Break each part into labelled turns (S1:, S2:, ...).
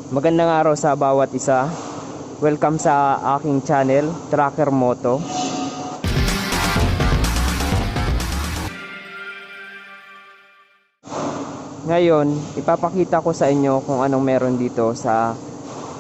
S1: Magandang araw sa bawat isa. Welcome sa aking channel, Tracker Moto. Ngayon, ipapakita ko sa inyo kung anong meron dito sa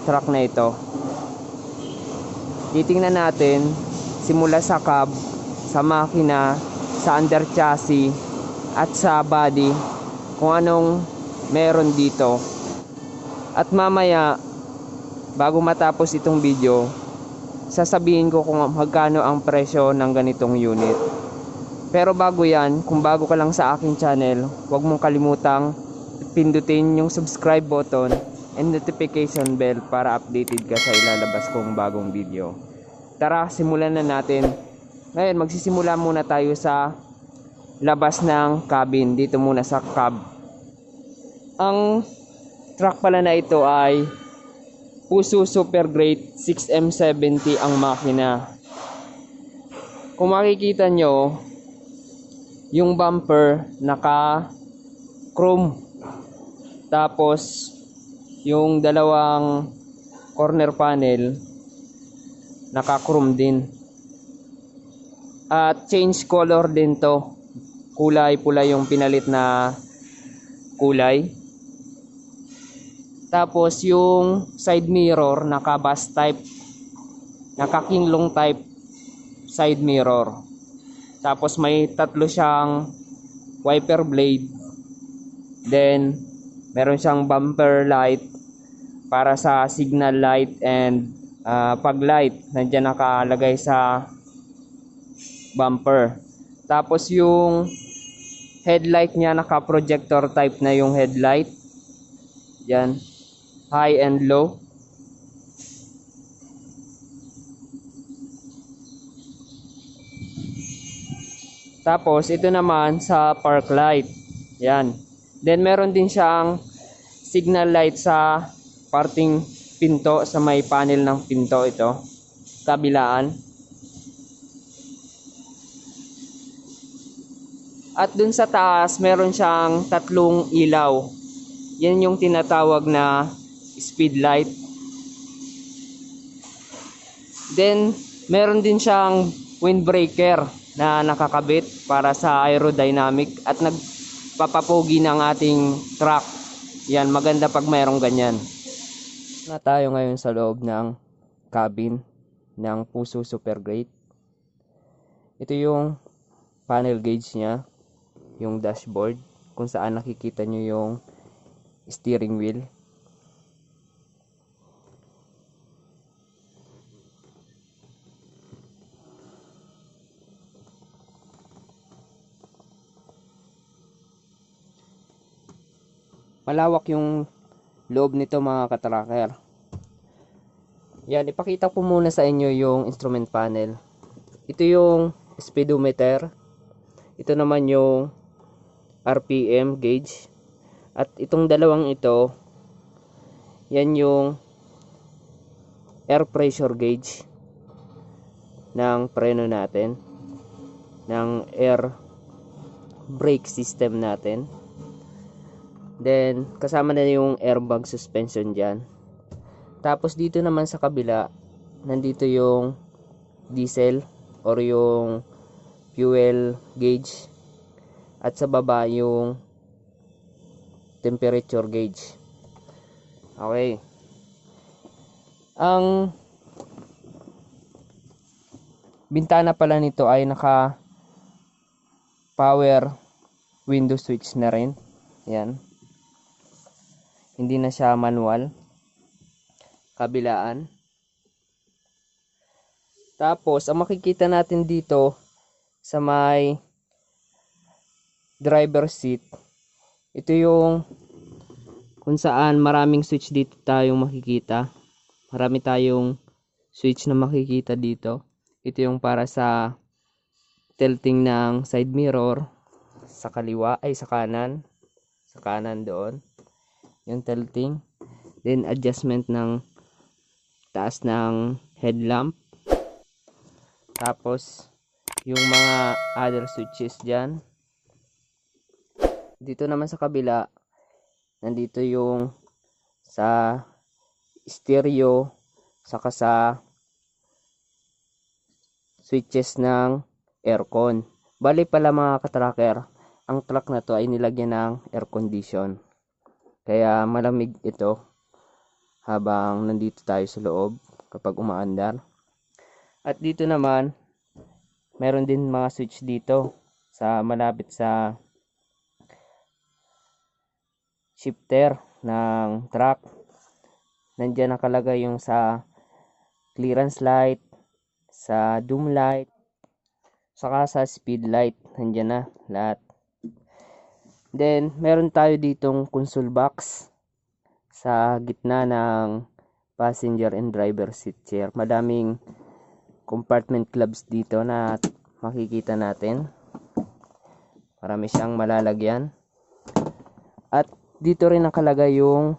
S1: truck na ito. Titingnan natin simula sa cab, sa makina, sa under chassis at sa body kung anong meron dito. At mamaya, bago matapos itong video, sasabihin ko kung magkano ang presyo ng ganitong unit. Pero bago yan, kung bago ka lang sa aking channel, huwag mong kalimutang pindutin yung subscribe button and notification bell para updated ka sa ilalabas kong bagong video. Tara, simulan na natin. Ngayon, magsisimula muna tayo sa labas ng cabin. Dito muna sa cab. Ang truck pala na ito ay Fuso Super Great 6M70 ang makina. Kung makikita nyo, yung bumper naka chrome, tapos yung dalawang corner panel naka chrome din, at change color din to. Kulay pula yung pinalit na kulay. Tapos yung side mirror naka bass type, naka kinglong type side mirror. Tapos may tatlo siyang wiper blade. Then meron siyang bumper light para sa signal light and pag light nandiyan nakalagay sa bumper. Tapos yung headlight niya naka projector type na yung headlight. Yan, high and low. Tapos ito naman sa park light. Yan. Then meron din siyang signal light sa parting pinto, sa may panel ng pinto ito, kabilaan. At dun sa taas meron siyang tatlong ilaw. Yan yung tinatawag na speed light. Then meron din siyang windbreaker na nakakabit para sa aerodynamic at nagpapapogi ng ating truck. Yan, maganda pag mayroong ganyan. Na tayo ngayon sa loob ng cabin ng Fuso Super Great. Ito yung panel gauge niya, yung dashboard, kung saan nakikita nyo yung steering wheel. Malawak yung loob nito mga katracker. Yan, ipakita ko muna sa inyo yung instrument panel. Ito yung speedometer. Ito naman yung RPM gauge. At itong dalawang ito, yan yung air pressure gauge ng preno natin, ng air brake system natin. Then kasama na yung airbag suspension dyan. Tapos dito naman sa kabila, nandito yung diesel or yung fuel gauge, at sa baba yung temperature gauge. Okay. Ang bintana pala nito ay naka power window switch na rin. Yan. Hindi na siya manual. Kabilaan. Tapos ang makikita natin dito sa may driver seat, ito yung kung saan maraming switch dito tayong makikita. Marami tayong switch na makikita dito. Ito yung para sa tilting ng side mirror sa kaliwa, ay sa kanan. Sa kanan doon yung tilting. Then adjustment ng taas ng headlamp. Tapos yung mga other switches dyan. Dito naman sa kabila, nandito yung sa stereo, saka sa switches ng aircon. Bali pala mga katracker, ang truck na to ay nilagyan ng air condition. Kaya malamig ito habang nandito tayo sa loob kapag umaandar. At dito naman, meron din mga switch dito sa malapit sa shifter ng truck. Nandiyan nakalagay yung sa clearance light, sa doom light, saka sa speed light. Nandiyan na lahat. Then, meron tayo ditong console box sa gitna ng passenger and driver seat chair. Madaming compartment clubs dito na makikita natin. Marami siyang malalagyan. At dito rin nakalagay yung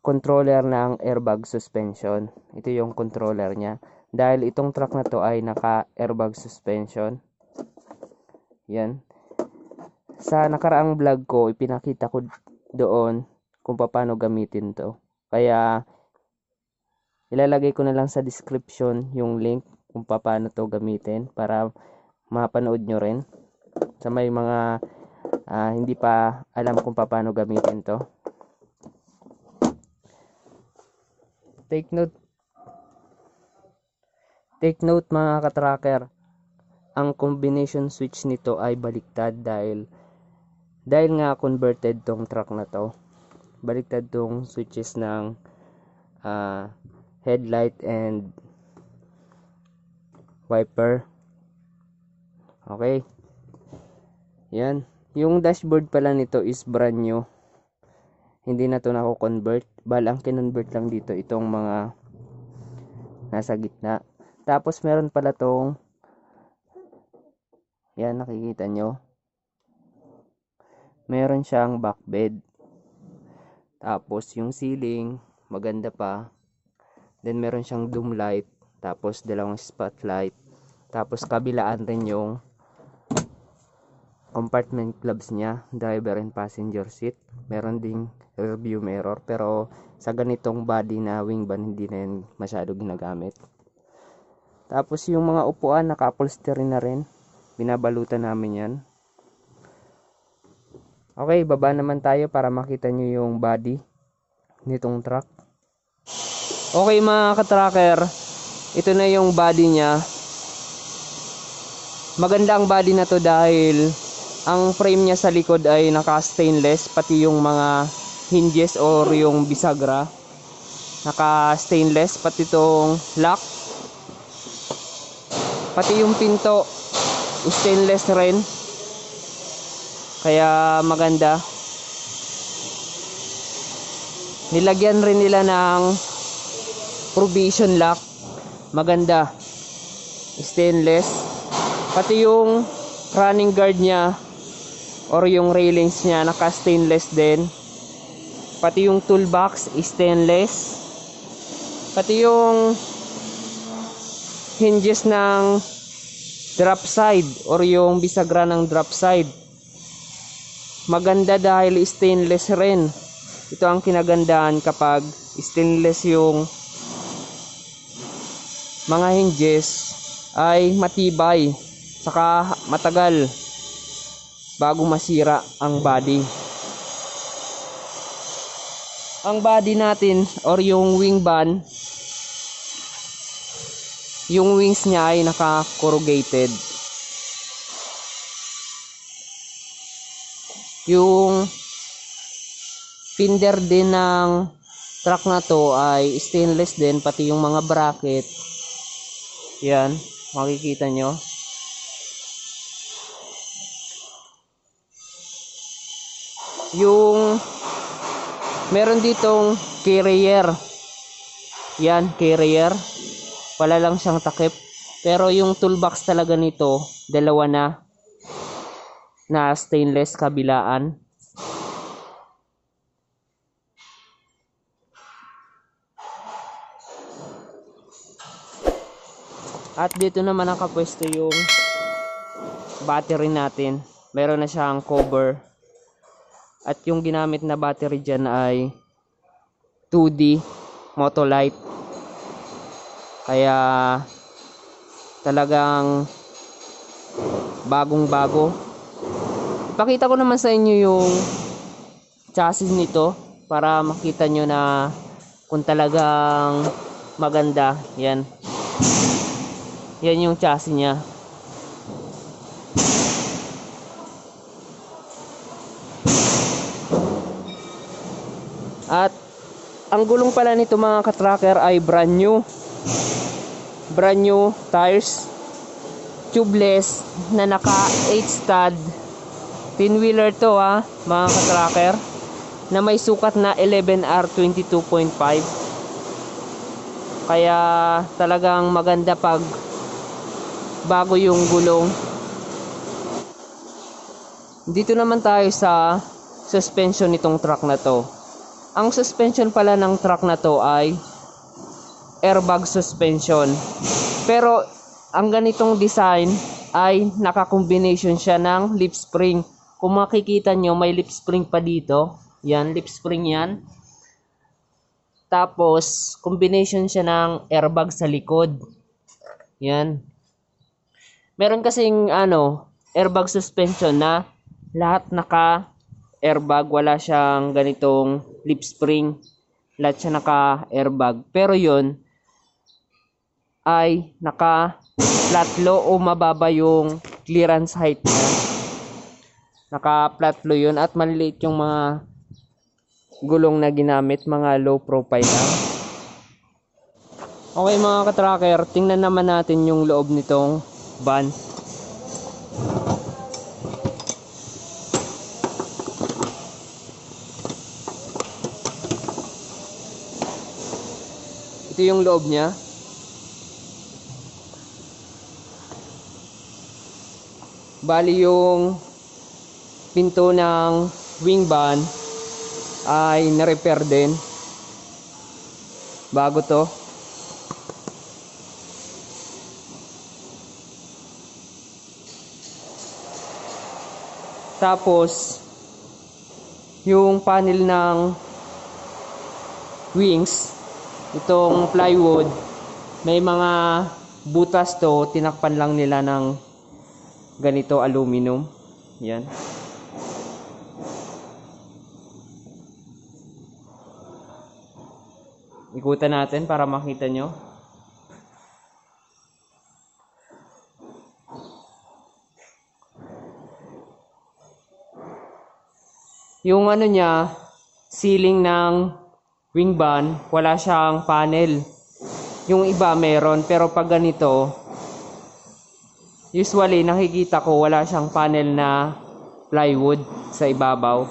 S1: controller ng airbag suspension. Ito yung controller niya. Dahil itong truck na to ay naka airbag suspension. Yan. Sa nakaraang vlog ko, ipinakita ko doon kung paano gamitin to. Kaya ilalagay ko na lang sa description yung link kung paano to gamitin para mapanood nyo rin sa may mga hindi pa alam kung paano gamitin to. Take note mga katracker, ang combination switch nito ay baliktad dahil nga converted tong truck na to. Baliktad tong switches ng headlight and wiper. Okay. Yan. Yung dashboard pala nito is brand new. Hindi na to nako-convert. Balang kinonvert lang dito itong mga nasa gitna. Tapos meron pala tong, yan nakikita nyo. Meron siyang back bed. Tapos yung ceiling, maganda pa. Then meron siyang doom light. Tapos dalawang spotlight. Tapos kabilaan rin yung compartment clubs niya, driver and passenger seat. Meron ding rear view mirror, pero sa ganitong body na wing van hindi na yan masyado ginagamit. Tapos yung mga upuan naka-upholstery na rin, binabalutan namin yan. Okay, baba naman tayo para makita nyo yung body nitong truck. Okay mga katracker, ito na yung body niya. Maganda ang body na to dahil ang frame niya sa likod ay naka stainless, pati yung mga hinges or yung bisagra naka stainless, pati itong lock, pati yung pinto stainless rin, kaya maganda. Nilagyan rin nila ng provision lock, maganda, stainless. Pati yung running guard niya or yung railings niya naka stainless din. Pati yung toolbox stainless. Pati yung hinges ng drop side or yung bisagra ng drop side, maganda dahil stainless rin. Ito ang kinagandahan kapag stainless yung mga hinges, ay matibay saka matagal bago masira ang body. Ang body natin or yung wing van, yung wings niya ay naka-corrugated. Yung fender din ng truck na to ay stainless din, pati yung mga bracket. Yan, makikita nyo. Yung meron ditong carrier. Yan, carrier. Wala lang siyang takip. Pero yung toolbox talaga nito, dalawa na stainless kabilaan. At dito naman nakapwesto yung battery natin. Meron na siyang cover. At yung ginamit na battery dyan ay 2D Motolite. Kaya talagang bagong bago. Ipakita ko naman sa inyo yung chassis nito para makita nyo na kung talagang maganda. Yan yung chassis nya. At ang gulong pala nito mga katracker ay brand new tires, tubeless, na naka 8 stud 10 wheeler to mga katracker, na may sukat na 11R 22.5. kaya talagang maganda pag bago yung gulong. Dito naman tayo sa suspension nitong truck na to. Ang suspension pala ng truck na to ay airbag suspension. Pero ang ganitong design ay naka-combination siya ng lip spring. Kung makikita nyo, may lip spring pa dito. Yan, lip spring yan. Tapos, combination siya ng airbag sa likod. Yan. Meron kasing airbag suspension na lahat naka-airbag. Wala siyang ganitong lip spring. Lahat siya naka-airbag. Pero yun ay naka-flat low o mababa yung clearance height niya. Naka-flat low yun at maliliit yung mga gulong na ginamit, mga low profile lang. Okay mga katracker, tingnan naman natin yung loob nitong van. Ito yung loob niya. Bali yung pinto ng wing van ay na-repair din. Bago to. Tapos yung panel ng wings, itong plywood, may mga butas to, tinakpan lang nila ng ganito aluminum. Yan. Ikutan natin para makita nyo. Yung niya, ceiling ng wing van, wala siyang panel. Yung iba meron, pero pag ganito, usually nakikita ko wala siyang panel na plywood sa ibabaw.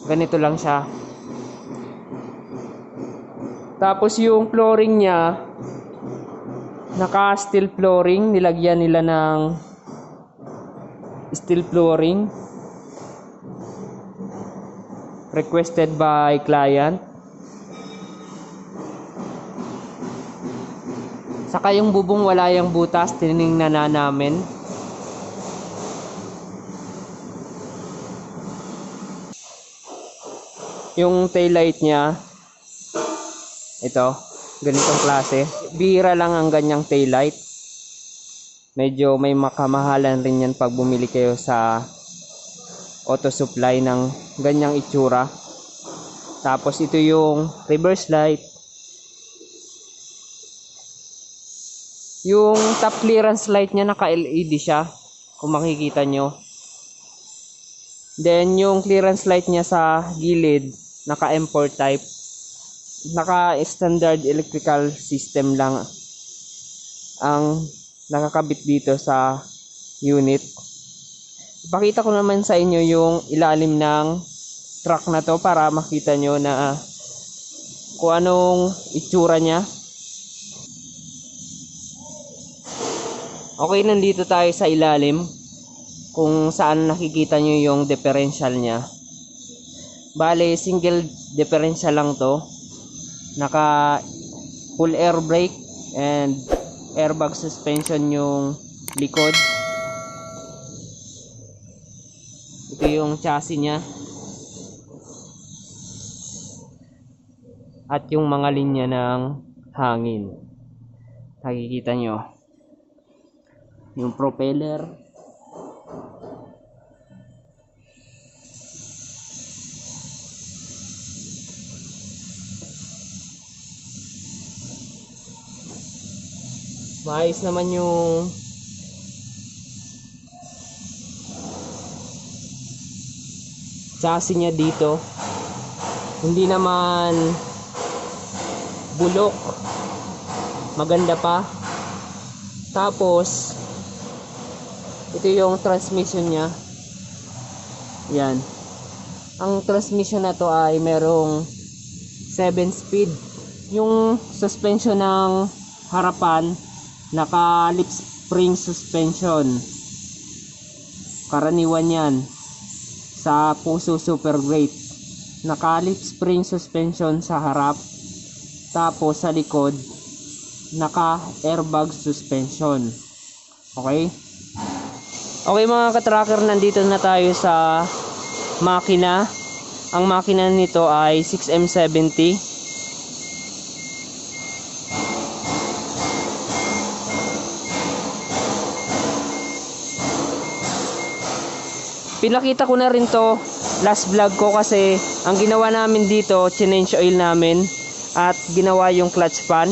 S1: Ganito lang siya. Tapos yung flooring niya, naka steel flooring, nilagyan nila ng steel flooring. Requested by client. Saka yung bubong wala yung butas, tinignan na namin. Yung taillight niya, ito, ganitong klase. Bihira lang ang ganyang taillight. Medyo may makamahalan rin yan pag bumili kayo sa auto supply ng ganyang itsura. Tapos ito yung reverse light. Yung top clearance light niya naka LED siya, kung makikita nyo. Then yung clearance light niya sa gilid naka M4 type. Naka standard electrical system lang ang nakakabit dito sa unit. Ipakita ko naman sa inyo yung ilalim ng truck na to para makita nyo na kung anong itsura niya. Okay, nandito tayo sa ilalim kung saan nakikita nyo yung differential niya. Bale, single differential lang to. Naka full air brake and airbag suspension yung likod. Ito yung chassis niya. at yung mga linya ng hangin. Nakikita nyo yung propeller. Maayos naman yung chassis niya dito. Hindi naman bulok, maganda pa. Tapos ito yung transmission niya. Yan, ang transmission na to ay merong 7 speed. Yung suspension ng harapan naka lip spring suspension, karaniwan yan sa Puso Super Great. Naka lip spring suspension sa harap, tapos sa likod naka airbag suspension. Okay mga katracker, nandito na tayo sa makina. Ang makina nito ay 6M70. Pinakita ko na rin to last vlog ko, kasi ang ginawa namin dito, change oil namin at ginawa yung clutch pan.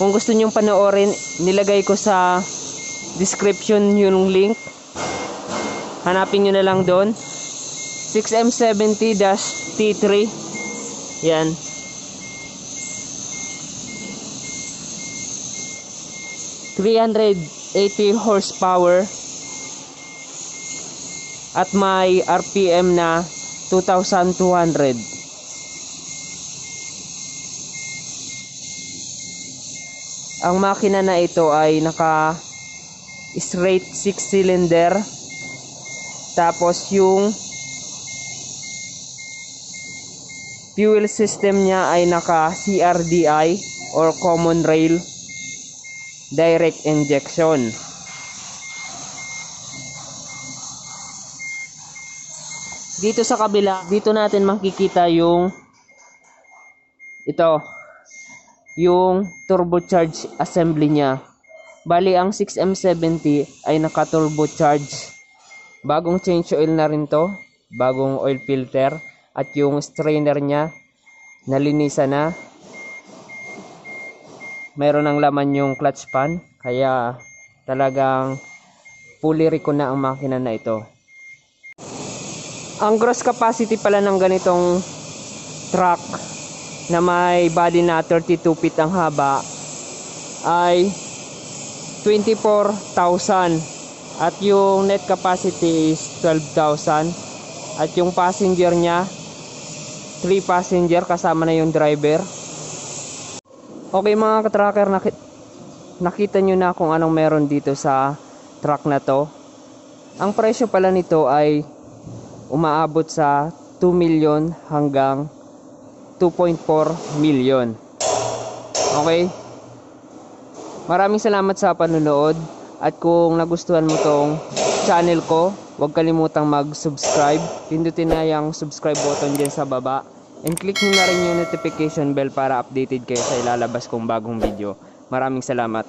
S1: Kung gusto nyong panoorin, nilagay ko sa description yung link. Hanapin nyo na lang doon. 6M70-T3. Yan. ...380 horsepower at may RPM na 2,200. Ang makina na ito ay naka straight 6 cylinder. Tapos yung fuel system niya ay naka CRDI or common rail direct injection. Dito sa kabila, dito natin makikita yung yung turbocharge assembly niya. Bali ang 6M70 ay naka turbocharge. Bagong change oil na rin to, bagong oil filter, at yung strainer niya nalinisan na. Mayroon ng laman yung clutch pan, kaya talagang fully recon na ang makina na ito. Ang gross capacity pala ng ganitong truck na may body na 32 feet ang haba ay 24,000, at yung net capacity is 12,000, at yung passenger niya 3 passenger kasama na yung driver. Okay mga ka-tracker, nakita nyo na kung anong meron dito sa truck na to. Ang presyo pala nito ay umaabot sa 2 million hanggang 2.4 million. Okay? Maraming salamat sa panunood, at kung nagustuhan mo tong channel ko, huwag kalimutang mag-subscribe. Pindutin na yung subscribe button dyan sa baba, and click nyo na rin yung notification bell para updated kayo sa ilalabas kong bagong video. Maraming salamat.